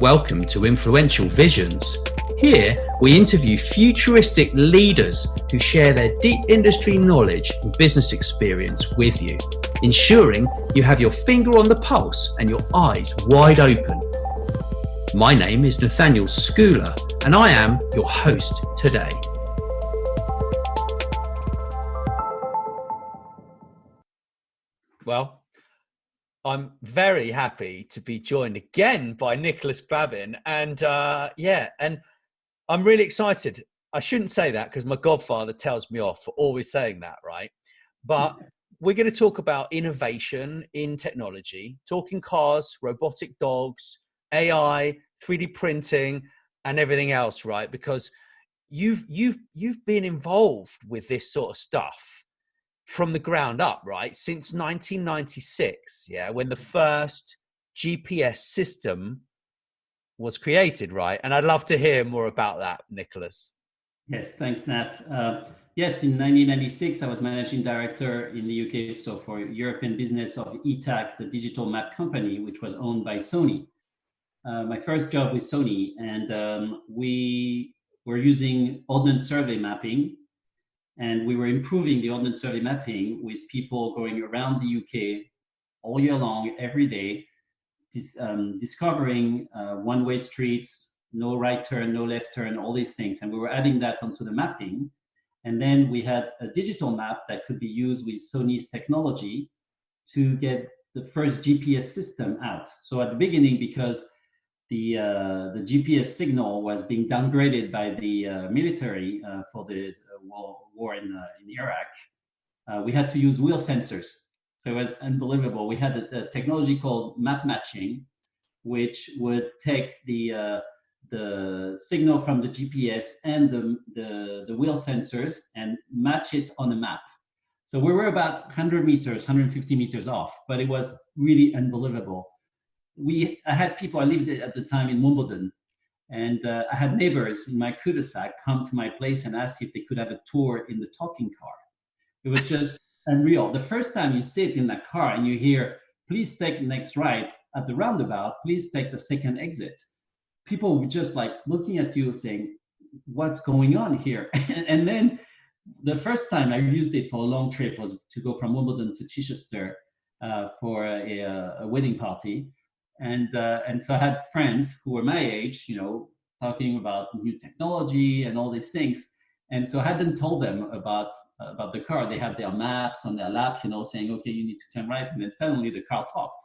Welcome to Influential Visions. Here, we interview futuristic leaders who share their deep industry knowledge and business experience with you, ensuring you have your finger on the pulse and your eyes wide open. My name is Nathaniel Schooler, and I am your host today. Well, I'm very happy to be joined again by Nicolas Babin, and and I'm really excited. I shouldn't say that because my godfather tells me off for always saying that, right? But we're going to talk about innovation in technology, talking cars, robotic dogs, AI, 3D printing, and everything else, right? Because you've been involved with this sort of stuff from the ground up, right? Since 1996, when the first GPS system was created, right? And I'd love to hear more about that, Nicolas. Yes, thanks, Nat. Yes, in 1996, I was managing director in the UK, so for European business of ETAC, the digital map company, which was owned by Sony. My first job with Sony, and we were using ordnance survey mapping, and we were improving the ordnance survey mapping with people going around the UK all year long, every day, discovering one-way streets, no right turn, no left turn, all these things. And we were adding that onto the mapping. And then we had a digital map that could be used with Sony's technology to get the first GPS system out. So at the beginning, because the GPS signal was being downgraded by the military for the war in Iraq, we had to use wheel sensors. So it was unbelievable. We had a technology called map matching, which would take the signal from the GPS and the wheel sensors and match it on a map. So we were about 100 meters, 150 meters off, but it was really unbelievable. I had people, I lived at the time in Wimbledon, and I had neighbors in my cul-de-sac come to my place and ask if they could have a tour in the talking car. It was just unreal. The first time you sit in that car and you hear, please take the next right at the roundabout, please take the second exit. People were just like looking at you saying, what's going on here? And then the first time I used it for a long trip was to go from Wimbledon to Chichester for a wedding party. And so I had friends who were my age, talking about new technology and all these things. And so I hadn't told them about the car. They had their maps on their lap, saying, okay, you need to turn right. And then suddenly the car talked.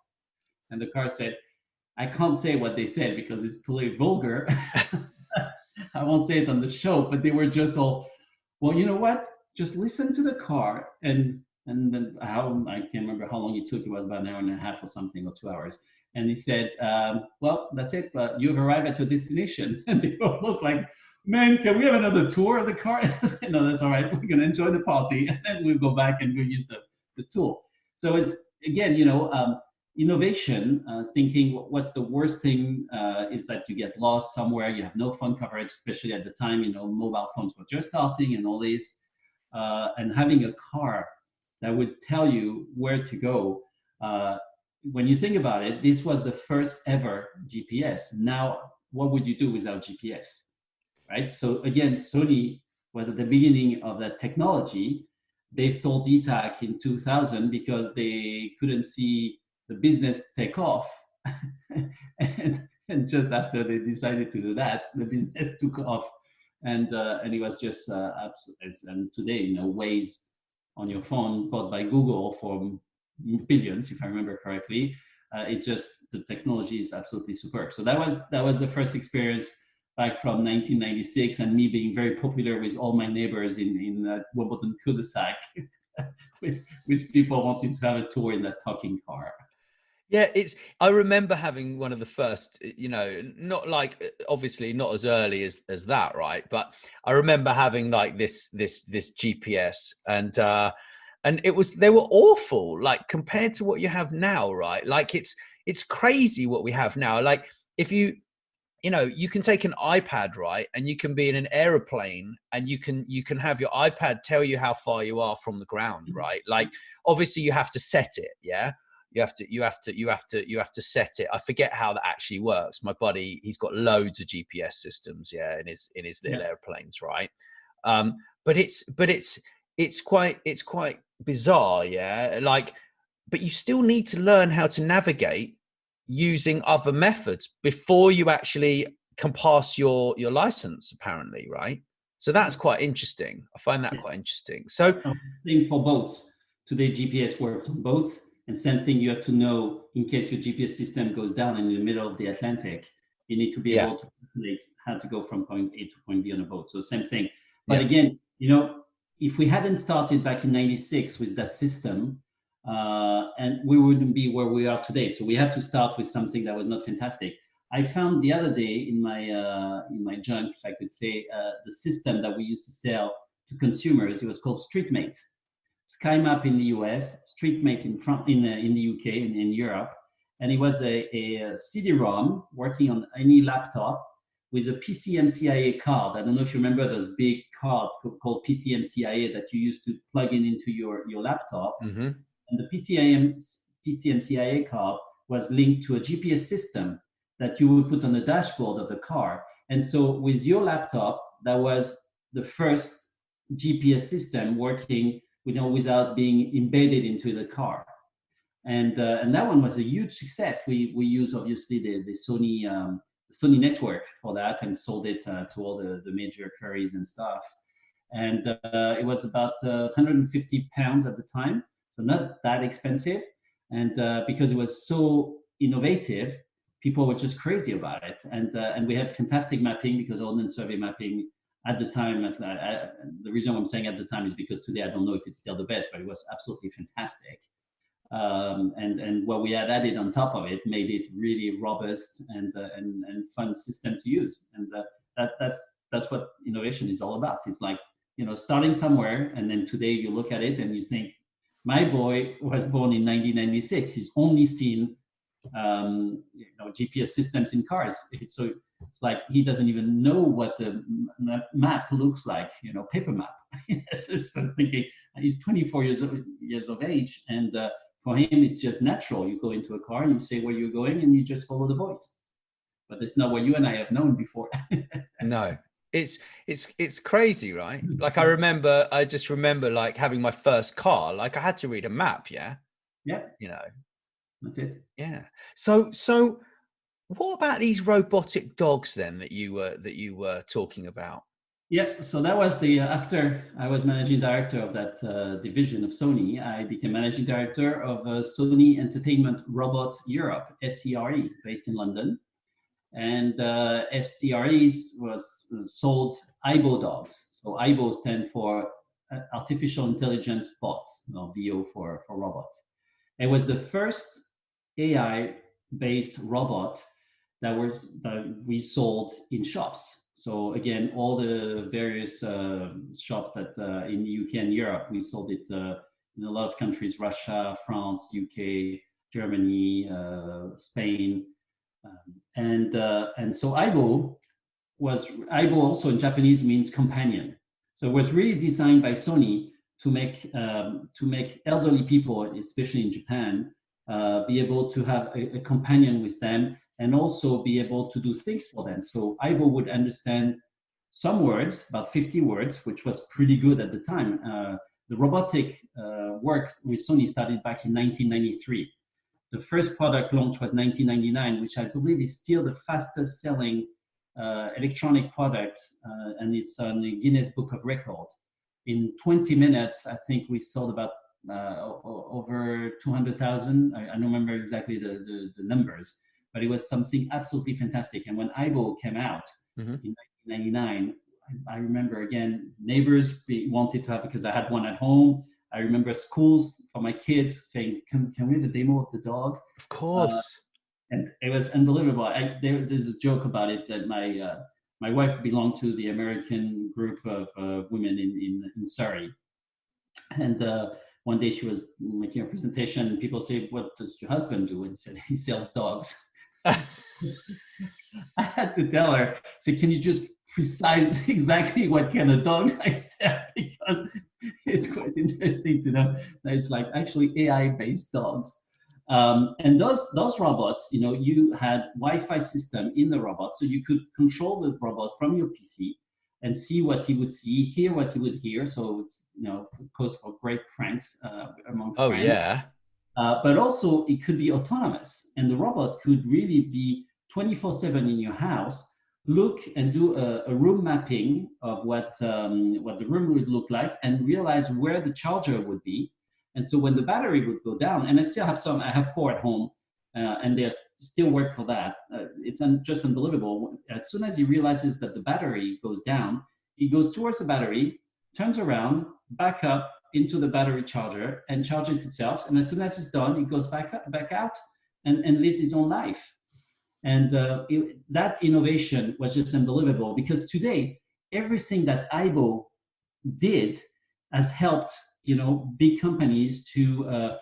And the car said, I can't say what they said because it's pretty vulgar. I won't say it on the show, but they were just all, well, you know what? Just listen to the car. And then I can't remember how long it took. It was about an hour and a half or something, or 2 hours. And he said, well, that's it. You've arrived at your destination. And they all looked like, man, can we have another tour of the car? I said, no, that's all right. We're going to enjoy the party. And then we'll go back and we'll use the tool. So it's, again, innovation, thinking what's the worst thing is that you get lost somewhere. You have no phone coverage, especially at the time, mobile phones were just starting and all this. And having a car that would tell you where to go. When you think about it, this was the first ever GPS. Now, what would you do without GPS, right? So again, Sony was at the beginning of that technology. They sold ETAC in 2000 because they couldn't see the business take off. and just after they decided to do that, the business took off. And it was just absolute. And today, Waze on your phone bought by Google for billions, if I remember correctly. It's just the technology is absolutely superb. So that was the first experience back from 1996, and me being very popular with all my neighbors in Wimbledon cul-de-sac with people wanting to have a tour in that talking car. Yeah, I remember having one of the first, not like, obviously not as early as that, right? But I remember having like this GPS, and they were awful, like compared to what you have now, right? Like it's crazy what we have now. Like if you can take an iPad, right, and you can be in an aeroplane, and you can have your iPad tell you how far you are from the ground, right? Like obviously you have to set it, yeah. you have to set it. I forget how that actually works. My buddy, he's got loads of GPS systems, yeah, in his little airplanes, right? But it's quite bizarre, yeah. Like, but you still need to learn how to navigate using other methods before you actually can pass your license, apparently, right? So that's quite interesting. I find that quite interesting. So same for boats. Today GPS works on boats, and same thing, you have to know in case your GPS system goes down in the middle of the Atlantic, you need to be able to calculate how to go from point A to point B on a boat. So same thing. But again, you know, if we hadn't started back in '96 with that system, and we wouldn't be where we are today. So we had to start with something that was not fantastic. I found the other day in my junk, if I could say, the system that we used to sell to consumers. It was called StreetMate. SkyMap in the US, StreetMate in the UK and in Europe, and it was a CD-ROM working on any laptop with a PCMCIA card. I don't know if you remember those big cards called PCMCIA that you used to plug into your laptop. Mm-hmm. And the PCMCIA card was linked to a GPS system that you would put on the dashboard of the car. And so with your laptop, that was the first GPS system working, you know, without being embedded into the car. And that one was a huge success. We use obviously the Sony network for that and sold it to all the major carriers and stuff. And it was about £150 at the time. So not that expensive, and because it was so innovative, people were just crazy about it. And we had fantastic mapping because ordnance survey mapping at the time. The reason I'm saying at the time is because today I don't know if it's still the best, but it was absolutely fantastic. And what we had added on top of it made it really robust and fun system to use. And that's what innovation is all about. It's like, you know, starting somewhere, and then today you look at it and you think, my boy was born in 1996. He's only seen GPS systems in cars. So it's like he doesn't even know what the map looks like, you know, paper map. It's thinking he's 24 years of age, and for him it's just natural. You go into a car and you say where you're going, and you just follow the voice. But it's not what you and I have known before. No. It's crazy, right? Like I just remember like having my first car, like I had to read a map, yeah, you know, that's it. Yeah. So what about these robotic dogs then that you were talking about? Yeah, so that was after I was managing director of that division of Sony, I became managing director of Sony Entertainment Robot Europe, SCRE, based in London. And SCREs was sold AIBO dogs. So AIBO stands for Artificial Intelligence Bot, VO for robot. It was the first AI-based robot that we sold in shops. So again, all the various shops that in the UK and Europe, we sold it in a lot of countries: Russia, France, UK, Germany, Spain. And so AIBO also in Japanese means companion. So it was really designed by Sony to make elderly people, especially in Japan, be able to have a companion with them and also be able to do things for them. So AIBO would understand some words, about 50 words, which was pretty good at the time. The robotic work with Sony started back in 1993. The first product launch was 1999, which I believe is still the fastest selling electronic product, and it's on the Guinness Book of Records. In 20 minutes, I think we sold about over 200,000. I don't remember exactly the numbers, but it was something absolutely fantastic. And when AIBO came out in 1999, I remember again, neighbors wanted to have, because I had one at home. I remember schools for my kids saying, can we have a demo of the dog? Of course. And it was unbelievable. There's a joke about it that my wife belonged to the American group of women in Surrey. And one day she was making a presentation and people say, what does your husband do? And he said, he sells dogs. I had to tell her, so can you just precise exactly what kind of dogs I sell? Because it's quite interesting to know that it's like actually AI-based dogs. And those robots, you had Wi-Fi system in the robot, so you could control the robot from your PC and see what he would see, hear what he would hear. So it's, it goes for great pranks among Oh friends. yeah. But also it could be autonomous, and the robot could really be 24/7 in your house, look and do a room mapping of what the room would look like, and realize where the charger would be. And so when the battery would go down, and I have 4 at home, and they still work for that. It's just unbelievable. As soon as he realizes that the battery goes down, he goes towards the battery, turns around, back up into the battery charger, and charges itself. And as soon as it's done, it goes back out and lives his own life. And that innovation was just unbelievable, because today everything that Aibo did has helped big companies to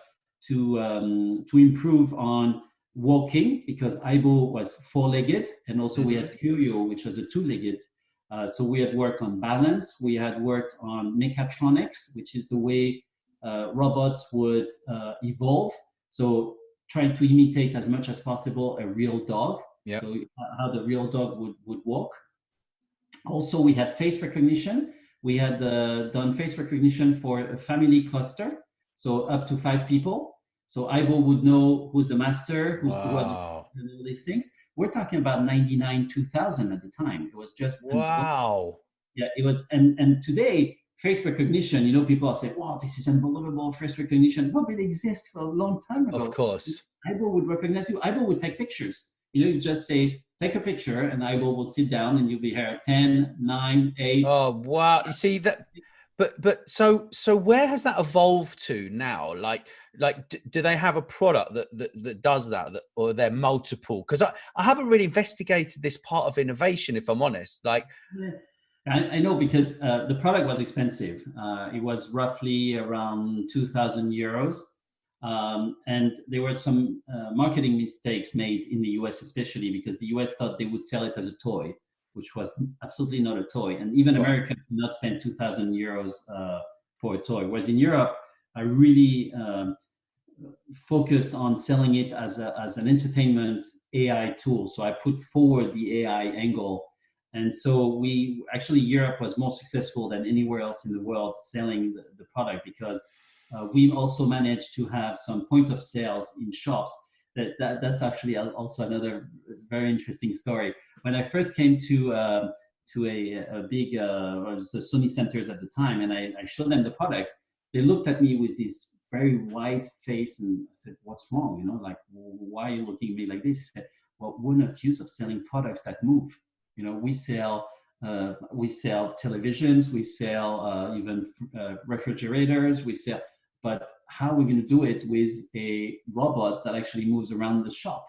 improve on walking, because Aibo was 4-legged, and also we had Curio, which was a 2-legged. So we had worked on balance, we had worked on mechatronics, which is the way robots would evolve. So trying to imitate as much as possible a real dog. Yep. So how the real dog would walk. Also, we had face recognition. We had done face recognition for a family cluster, so up to 5 people. So Aibo would know who's the master, who's and all these things. We're talking about 99, 2000 at the time. It was just wow. Yeah, it was. And today, face recognition, people are saying, wow, this is unbelievable, face recognition. Well, it exists for a long time ago. Of course. Aibo would recognize you. Aibo would take pictures. You just say, take a picture, and Aibo will sit down, and you'll be here 10, 9, 8. Oh, wow. You see that? But so where has that evolved to now? Like do they have a product that does that, or are there multiple? Because I haven't really investigated this part of innovation, if I'm honest. Yeah. I know, because the product was expensive. It was roughly around 2,000 euros. And there were some marketing mistakes made in the US, especially because the US thought they would sell it as a toy, which was absolutely not a toy. And even Americans did not spend 2,000 euros for a toy. Whereas in Europe, I really focused on selling it as an entertainment AI tool. So I put forward the AI angle. And so Europe was more successful than anywhere else in the world selling the product, because we also managed to have some point of sales in shops. That's actually also another very interesting story. When I first came to a big the Sony centers at the time, and I showed them the product, they looked at me with this very white face, and I said, "What's wrong? Like, why are you looking at me like this?" Said, well, we're not used of selling products that move. We sell televisions, we sell even refrigerators, but how are we going to do it with a robot that actually moves around the shop?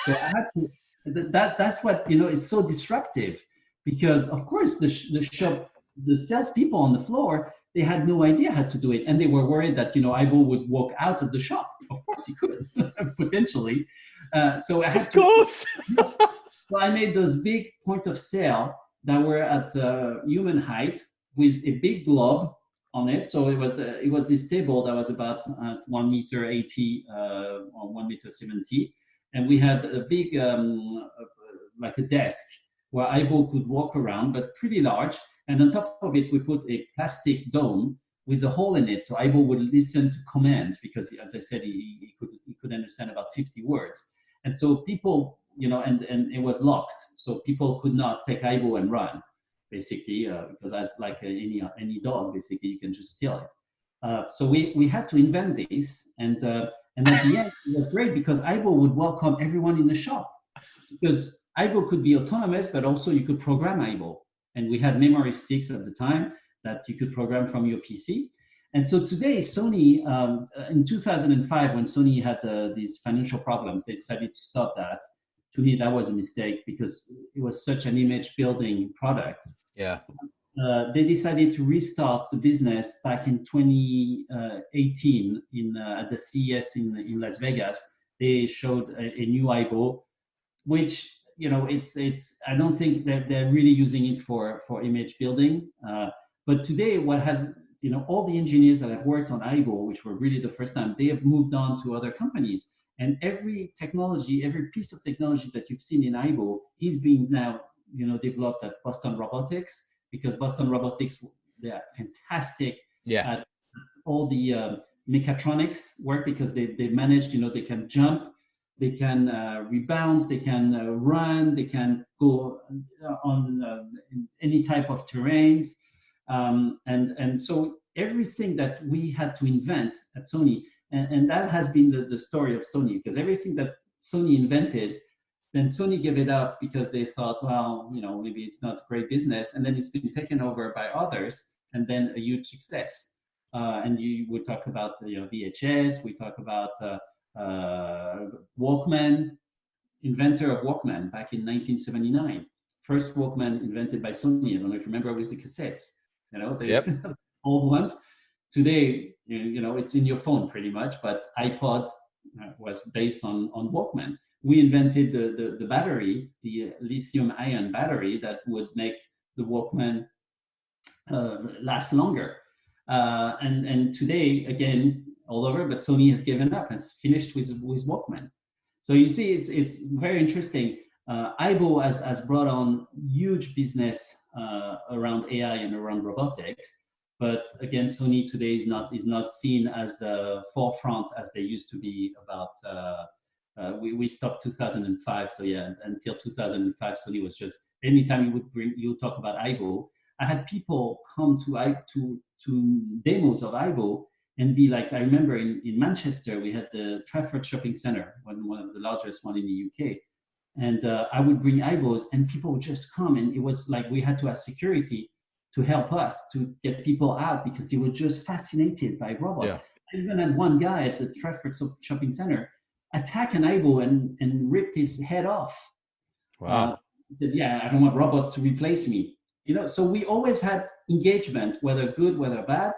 So I had to, that's what, it's so disruptive, because of course the salespeople on the floor, they had no idea how to do it. And they were worried that, Aibo would walk out of the shop. Of course he could, potentially. So I had of course. So I made those big point of sale that were at human height with a big globe on it. So it was this table that was about 1.80 meters or 1.70 meters, and we had a big like a desk where Aibo could walk around, but pretty large. And on top of it, we put a plastic dome with a hole in it, so Aibo would listen to commands, because, as I said, he could understand about 50 words. And so people, and it was locked, so people could not take Aibo and run, basically, because as like any dog, basically, you can just steal it. So we had to invent this, and at the end, it was great, because Aibo would welcome everyone in the shop, because Aibo could be autonomous, but also you could program Aibo. And we had memory sticks at the time that you could program from your PC. And so today, Sony, in 2005, when Sony had these financial problems, they decided to stop that. To me, that was a mistake, because it was such an image building product. Yeah. They decided to restart the business back in 2018 at the CES in Las Vegas. They showed a new Aibo, which, it's I don't think that they're really using it for image building. But today, what has, all the engineers that have worked on Aibo, which were really the first time, they have moved on to other companies. And every technology, every piece of technology that you've seen in Aibo is being now, developed at Boston Robotics, because Boston Robotics, they are fantastic Yeah. at all the mechatronics work, because they managed, they can jump, they can rebound, they can run, they can go on any type of terrains. And so everything that we had to invent at Sony, and that has been the story of Sony, because everything that Sony invented, then Sony gave it up because they thought, well, maybe it's not great business, and then it's been taken over by others, and then a huge success. And we talk about VHS, we talk about Walkman, inventor of Walkman back in 1979. First Walkman invented by Sony. I don't know if you remember, with the cassettes, the old ones. Today, it's in your phone pretty much, but iPod was based on Walkman. We invented the battery, the lithium-ion battery that would make the Walkman last longer. And today, again, all over, but Sony has given up and finished with Walkman. So you see, it's very interesting. Aibo has brought on huge business around AI and around robotics, but again, Sony today is not seen as the forefront as they used to be. We stopped 2005, so yeah, until 2005, Sony was just, anytime you talk about Aibo, I had people come to demos of Aibo and be like, I remember in Manchester, we had the Trafford Shopping Centre, one of the largest one in the UK. And I would bring Aibos and people would just come, and it was like we had to ask security to help us to get people out, because they were just fascinated by robots. Yeah. I even had one guy at the Trafford Shopping Centre attack an Aibo and ripped his head off. Wow. He said, yeah, I don't want robots to replace me. So we always had engagement, whether good, whether bad,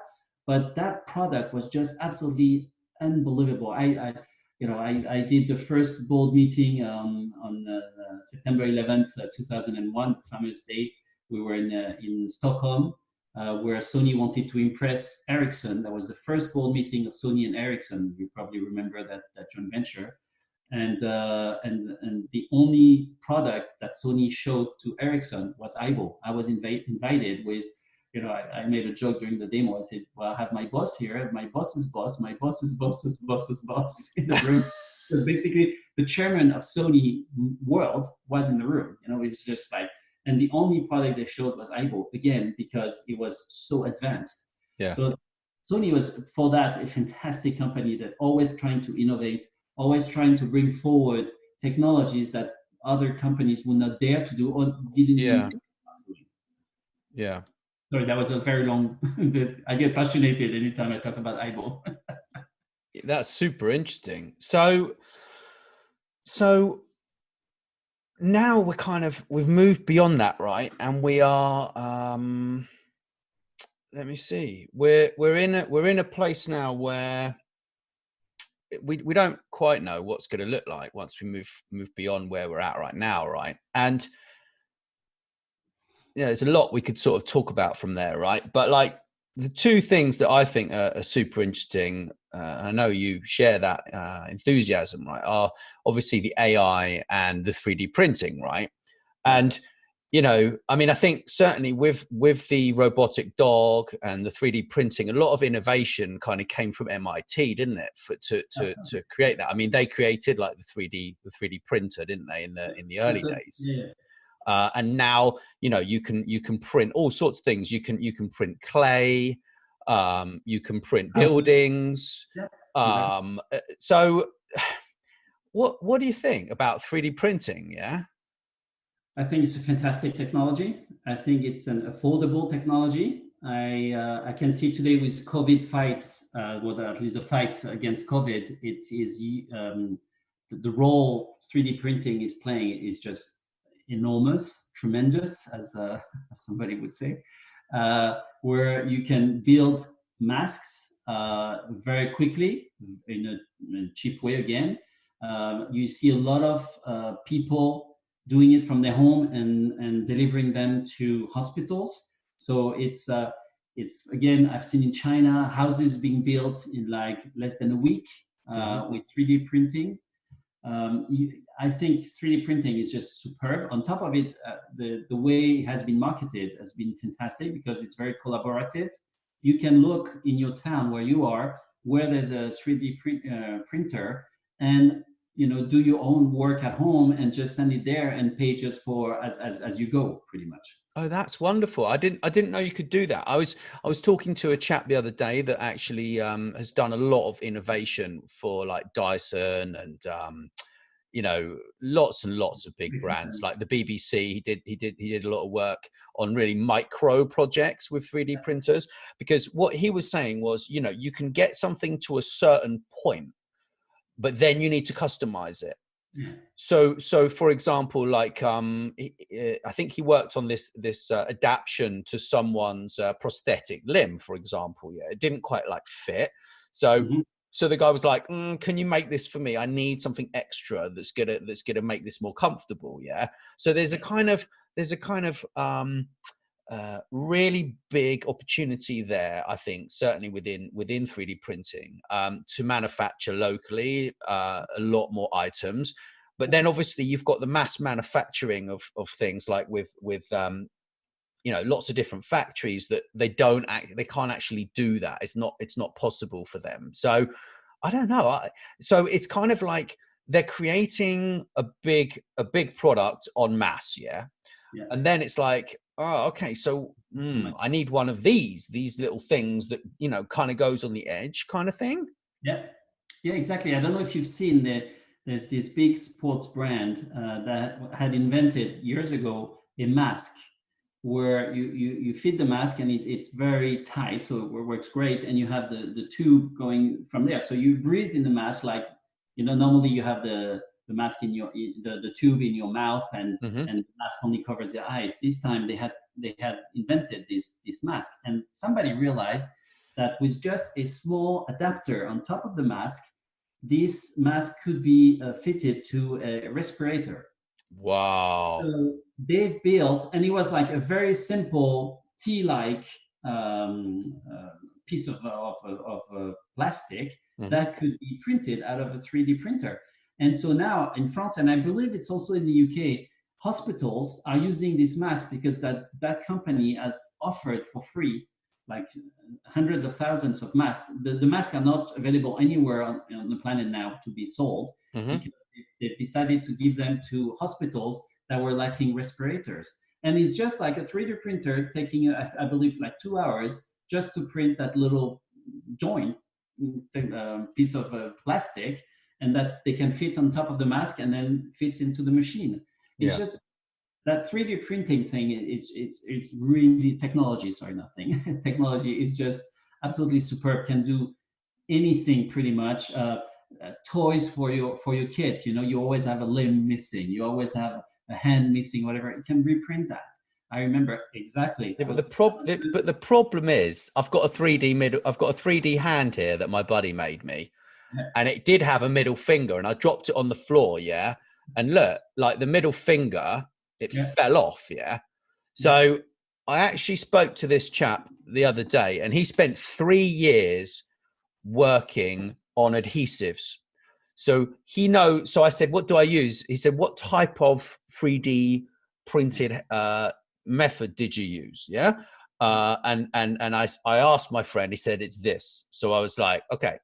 but that product was just absolutely unbelievable. I did the first board meeting on September 11th, 2001, famous day. We were in Stockholm, where Sony wanted to impress Ericsson. That was the first board meeting of Sony and Ericsson. You probably remember that joint venture. And the only product that Sony showed to Ericsson was Aibo. I was invited with, I made a joke during the demo. I said, well, I have my boss here, I have my boss's boss, my boss's boss's boss's boss in the room. So basically, the chairman of Sony World was in the room. It was just like, and the only product they showed was Aibo, again, because it was so advanced. Yeah. So Sony was, for that, a fantastic company that always trying to innovate, always trying to bring forward technologies that other companies would not dare to do or didn't even think about doing. Yeah. Sorry, that was a very long, but I get passionate anytime I talk about Aibo. That's super interesting. So now we've moved beyond that, right? And we are, let me see, we're in a place now where we don't quite know what's going to look like once we move beyond where we're at right now, right? And there's a lot we could sort of talk about from there, right? But like the two things that I think are super interesting, I know you share that enthusiasm, right, are obviously the AI and the 3D printing, right? And I think certainly with the robotic dog and the 3D printing, a lot of innovation kind of came from MIT, didn't it? To create that. I mean, they created like the 3D printer, didn't they, in the early days? Yeah. And now you can print all sorts of things. You can print clay, you can print buildings. So what do you think about 3D printing? Yeah. I think it's a fantastic technology. I think it's an affordable technology. I can see today with COVID fights, or at least the fight against COVID, it is the role 3D printing is playing is just enormous, tremendous, as somebody would say, where you can build masks very quickly in a cheap way. Again, you see a lot of people doing it from their home and delivering them to hospitals. So it's again, I've seen in China houses being built in like less than a week with 3D printing. I think 3D printing is just superb. On top of it, the way it has been marketed has been fantastic because it's very collaborative. You can look in your town where you are, where there's a 3D printer, and do your own work at home and just send it there and pay just for as you go, pretty much. Oh, that's wonderful. I didn't know you could do that. I was talking to a chap the other day that actually has done a lot of innovation for like Dyson and lots and lots of big brands like the BBC. He did a lot of work on really micro projects with 3D printers, because what he was saying was, you can get something to a certain point, but then you need to customize it. Yeah. So for example, like I think he worked on this adaptation to someone's prosthetic limb, for example. Yeah, it didn't quite like fit. So so the guy was like, can you make this for me? I need something extra that's gonna make this more comfortable. Yeah. So there's a kind of really big opportunity there, I think, certainly within 3D printing, to manufacture locally a lot more items. But then obviously you've got the mass manufacturing of things, like with lots of different factories that they can't actually do that. It's not possible for them. So I don't know. So it's kind of like they're creating a big product en masse, yeah. And then it's like, oh, okay, so I need one of these little things that kind of goes on the edge, kind of thing. Yeah, exactly. I don't know if you've seen there's this big sports brand that had invented years ago a mask where you fit the mask and it's very tight, so it works great, and you have the tube going from there. So you breathe in the mask like normally you have the mask in the tube in your mouth, and the mask only covers your eyes. This time they had invented this mask, and somebody realized that with just a small adapter on top of the mask, this mask could be fitted to a respirator. Wow. So they've built, and it was like a very simple T-like piece of plastic that could be printed out of a 3D printer. And so now in France, and I believe it's also in the UK, hospitals are using this mask because that company has offered for free like hundreds of thousands of masks. The masks are not available anywhere on the planet now to be sold, because they've decided to give them to hospitals that were lacking respirators. And it's just like a 3D printer taking, I believe, like 2 hours just to print that little joint piece of plastic, and that they can fit on top of the mask and then fits into the machine. It's just that 3D printing thing it's really technology. Sorry, nothing. Technology is just absolutely superb. Can do anything pretty much. Toys for your kids. You always have a limb missing. You always have a hand missing. Whatever. You can reprint that. I remember exactly. Yeah, but the problem is, I've got a 3D hand here that my buddy made me, and it did have a middle finger, and I dropped it on the floor. Yeah, and look, like the middle finger. It fell off, yeah? So I actually spoke to this chap the other day, and he spent 3 years working on adhesives. So so I said, what do I use? He said, what type of 3D printed method did you use? Yeah. And I asked my friend, he said, it's this. So I was like, okay.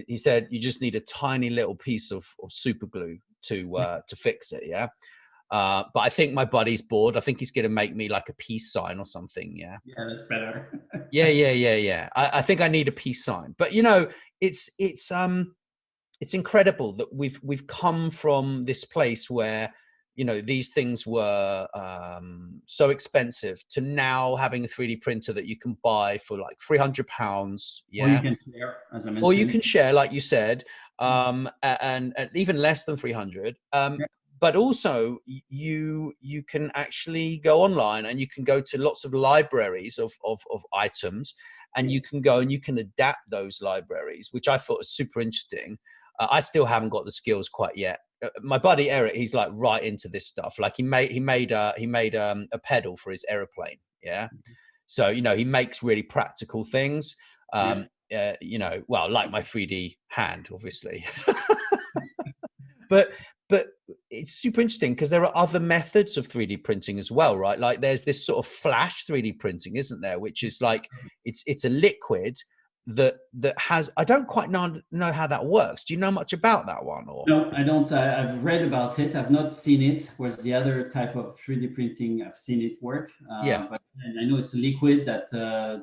He said, you just need a tiny little piece of super glue to fix it. Yeah. But I think my buddy's bored. I think he's going to make me like a peace sign or something. Yeah. Yeah, that's better. Yeah. I think I need a peace sign. But it's incredible that we've come from this place where these things were so expensive to now having a 3D printer that you can buy for like £300. Yeah. Or you can share, as I mentioned. Or you can share, like you said, and even less than 300. But also you can actually go online and you can go to lots of libraries of items, and you can go and you can adapt those libraries, which I thought was super interesting. I still haven't got the skills quite yet. My buddy Eric, he's like right into this stuff. Like he made a pedal for his aeroplane. Yeah. So, he makes really practical things. Well, like my 3D hand, obviously. But but it's super interesting because there are other methods of 3D printing as well, right? Like there's this sort of flash 3D printing, isn't there? Which is like it's a liquid that has, I don't quite know how that works. Do you know much about that one? Or No, I don't. I've read about it. I've not seen it. Whereas the other type of 3D printing, I've seen it work. yeah, But and I know it's a liquid that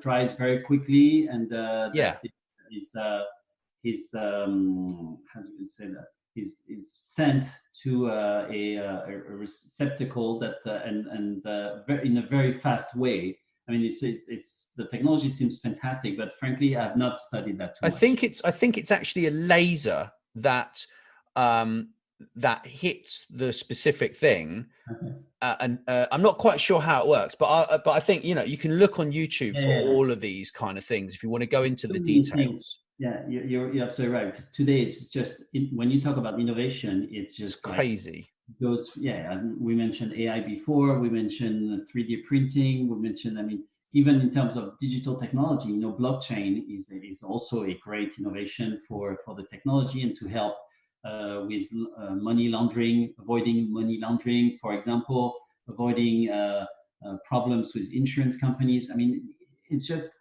dries very quickly and yeah. that is how do you say that? Is sent to a receptacle that in a very fast way. I mean, it's the technology seems fantastic, but frankly, I've not studied that too I much. think it's actually a laser that that hits the specific thing. Okay. And I'm not quite sure how it works, but I think, you know, you can look on YouTube for Yeah. all of these kind of things if you want to go into So the many things. details. Yeah, you're absolutely right. Because today it's just when you talk about innovation, it's It's just like crazy. goes. Yeah, as we mentioned AI before. We mentioned 3D printing. We mentioned, I mean, even in terms of digital technology, you know, blockchain is also a great innovation for the technology and to help with money laundering, avoiding money laundering, for example, avoiding problems with insurance companies. I mean, it's just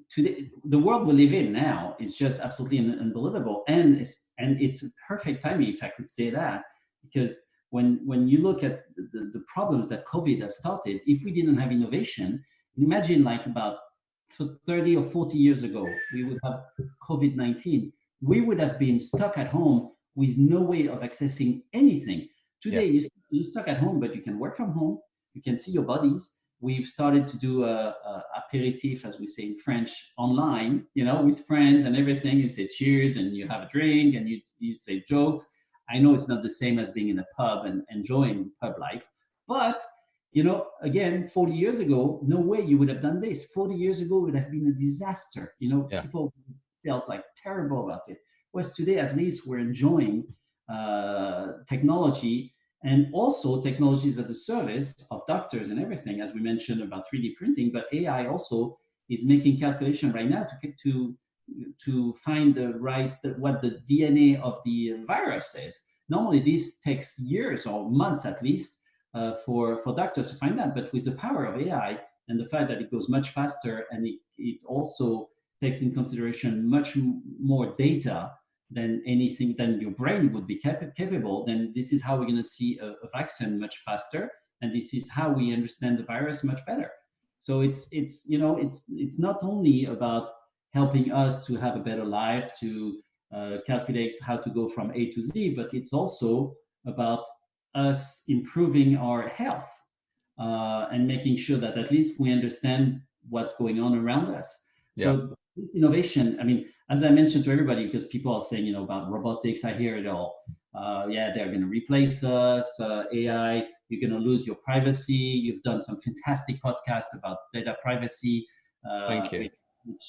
today the world we live in now is just absolutely unbelievable, and it's perfect timing, if I could say that, because when you look at the problems that COVID has started, if we didn't have innovation, imagine like about 30 or 40 years ago, we would have COVID-19. We would have been stuck at home with no way of accessing anything. Yeah. Today, you're stuck at home, but you can work from home. You can see your bodies. We've started to do a aperitif, as we say in French, online, you know, with friends and everything. You say cheers and you have a drink and you say jokes. I know it's not the same as being in a pub and enjoying pub life, but you know, again, 40 years ago, no way you would have done this. 40 years ago would have been a disaster. You know, Yeah. people felt like terrible about it. Whereas today, at least, we're enjoying technology, and also technologies at the service of doctors and everything, as we mentioned about 3D printing. But AI also is making calculation right now to find the right what the DNA of the virus is. Normally, this takes years or months at least for doctors to find that. But with the power of AI and the fact that it goes much faster and it also takes in consideration much more data than anything than your brain would be capable, then this is how we're going to see a vaccine much faster, and this is how we understand the virus much better. So it's you know it's not only about helping us to have a better life, to calculate how to go from A to Z, but it's also about us improving our health and making sure that at least we understand what's going on around us. Yeah. So this innovation, I mean, as I mentioned to everybody, because people are saying, you know, about robotics, I hear it all. Yeah, they're going to replace us. AI, you're going to lose your privacy. You've done some fantastic podcasts about data privacy. Thank you. Which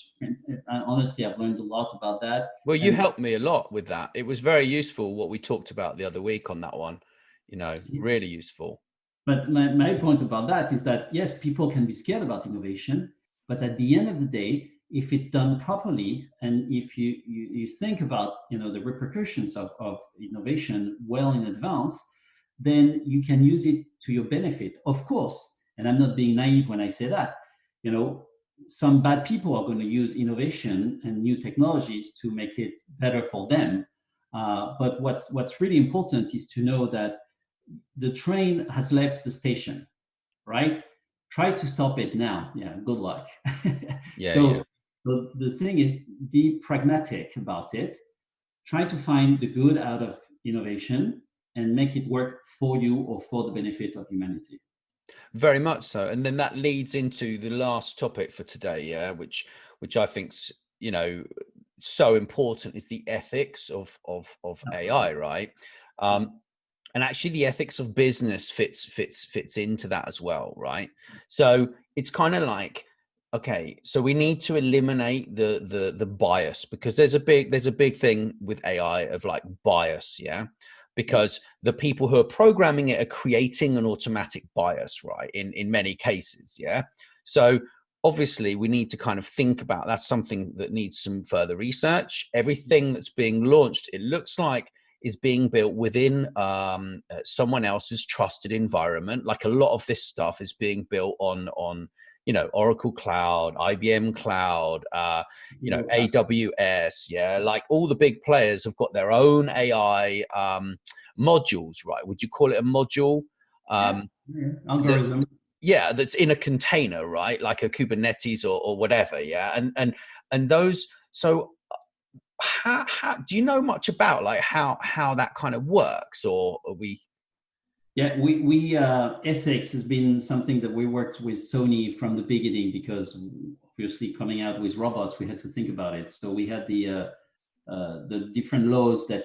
honestly, I've learned a lot about that. Well, you helped me a lot with that. It was very useful what we talked about the other week on that one. You know, really useful. But my point about that is that, yes, people can be scared about innovation, but at the end of the day, if it's done properly, and if you think about, you know, the repercussions of innovation well in advance, then you can use it to your benefit, of course. And I'm not being naive when I say that. You know, some bad people are going to use innovation and new technologies to make it better for them. But what's really important is to know that the train has left the station, right? Try to stop it now. Yeah, good luck. Yeah. So, Yeah. so the thing is, be pragmatic about it. Try to find the good out of innovation and make it work for you or for the benefit of humanity. Very much so. And then that leads into the last topic for today, yeah, which I think's, you know, so important, is the ethics of AI, right? And actually the ethics of business fits into that as well, right? So it's kind of like, okay, so we need to eliminate the bias, because there's a big thing with AI of like bias, yeah, because the people who are programming it are creating an automatic bias, right, in many cases, yeah. So obviously we need to kind of think about, that's something that needs some further research. Everything that's being launched, it looks like is being built within someone else's trusted environment. Like a lot of this stuff is being built on Oracle Cloud, IBM Cloud, AWS. Yeah, like all the big players have got their own AI modules, right? Would you call it a module? Algorithm. That's in a container, right? Like a Kubernetes or whatever. Yeah, and those. So, how do you know much about like how that kind of works, or are we? Yeah, we ethics has been something that we worked with Sony from the beginning, because obviously coming out with robots, we had to think about it. So we had the different laws that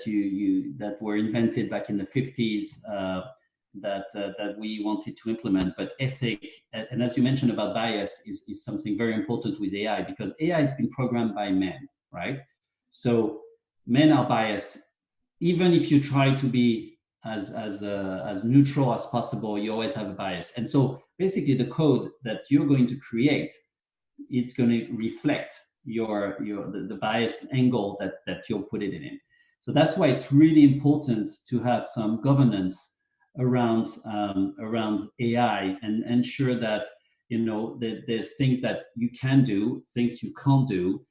that were invented back in the 50s that we wanted to implement. But ethic, and as you mentioned about bias, is something very important with AI, because AI has been programmed by men, right? So men are biased. Even if you try to be as neutral as possible, you always have a bias. And so basically the code that you're going to create, it's going to reflect the biased angle that you're putting it in. So that's why it's really important to have some governance around AI, and ensure that that there's things that you can do, things you can't do,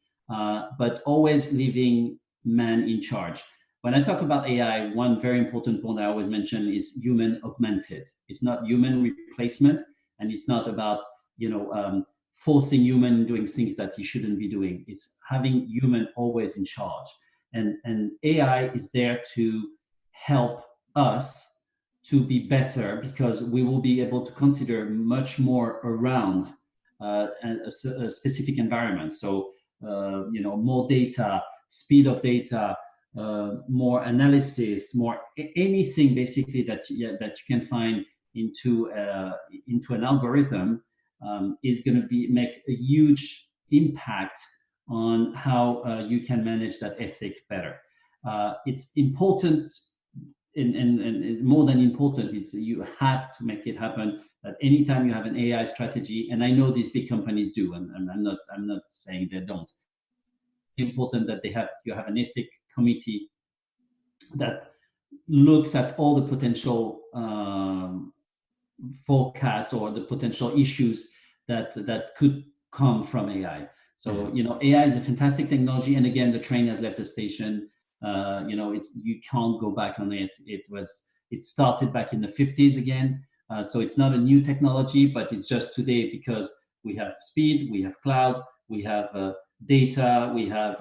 but always leaving man in charge. When I talk about AI, one very important point I always mention is human augmented. It's not human replacement, and it's not about forcing human doing things that he shouldn't be doing. It's having human always in charge, and AI is there to help us to be better, because we will be able to consider much more around a specific environment. So more data, speed of data, more analysis, more anything basically that you can find into an algorithm is going to make a huge impact on how you can manage that ethic better. It's important, and it's more than important. It's you have to make it happen. That anytime you have an AI strategy, and I know these big companies do, and I'm not saying they don't. Important that you have an ethic committee that looks at all the potential forecasts or the potential issues that could come from AI. So AI is a fantastic technology, and again, the train has left the station. You can't go back on it. It started back in the 50s again, so it's not a new technology, but it's just today because we have speed, we have cloud, we have data, we have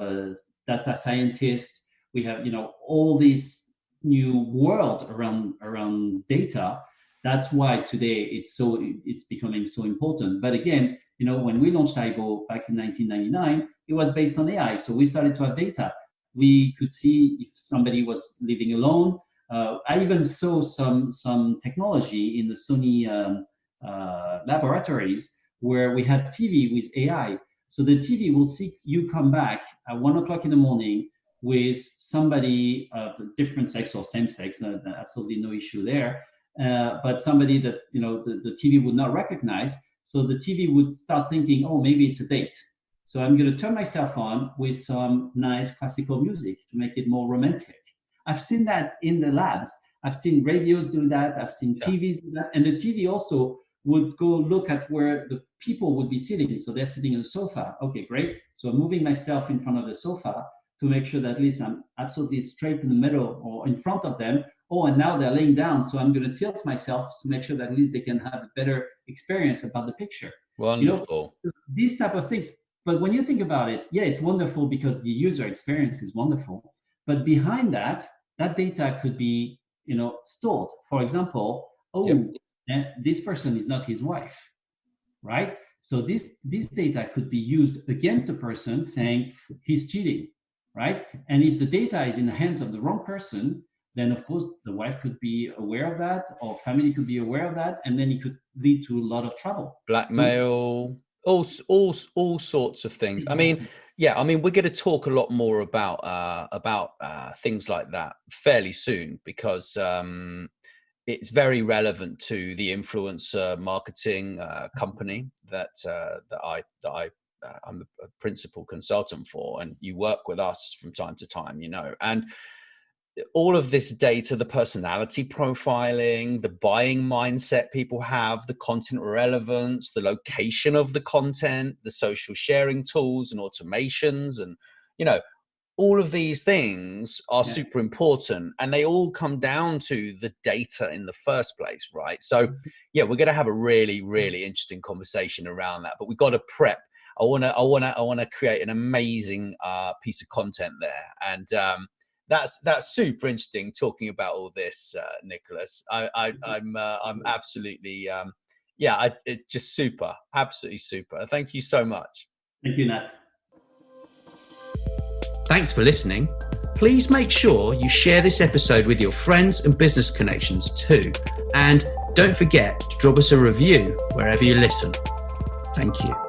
data scientists, we have all this new world around data. That's why today it's becoming so important. But again, when we launched Aibo back in 1999, it was based on AI. So we started to have data. We could see if somebody was living alone. I even saw some technology in the Sony laboratories where we had TV with AI. So the TV will see you come back at 1 o'clock in the morning with somebody of different sex or same sex, absolutely no issue there. But somebody that the TV would not recognize. So the TV would start thinking, oh, maybe it's a date. So I'm going to turn myself on with some nice classical music to make it more romantic. I've seen that in the labs. I've seen radios do that. I've seen TVs do that. And the TV also would go look at where the people would be sitting. So they're sitting on the sofa. Okay, great. So I'm moving myself in front of the sofa to make sure that at least I'm absolutely straight in the middle or in front of them. Oh, and now they're laying down. So I'm going to tilt myself to make sure that at least they can have a better experience about the picture. Wonderful. These type of things. But when you think about it, yeah, it's wonderful because the user experience is wonderful. But behind that data could be, stored. For example, this person is not his wife, right? So this data could be used against the person saying he's cheating, right? And if the data is in the hands of the wrong person, then of course the wife could be aware of that, or family could be aware of that, and then it could lead to a lot of trouble. Blackmail, all sorts of things. I mean, we're going to talk a lot more about things like that fairly soon, because it's very relevant to the influencer marketing company that I'm a principal consultant for, and you work with us from time to time, and all of this data, the personality profiling, the buying mindset people have, the content relevance, the location of the content, the social sharing tools and automations, and, you know, all of these things are super important, and they all come down to the data in the first place, right? So yeah, we're going to have a really, really interesting conversation around that, but we've got to prep. I want to create an amazing piece of content there. And that's super interesting talking about all this, Nicolas. I'm absolutely, it's just super, absolutely super. Thank you so much. Thank you, Nat. Thanks for listening. Please make sure you share this episode with your friends and business connections too. And don't forget to drop us a review wherever you listen. Thank you.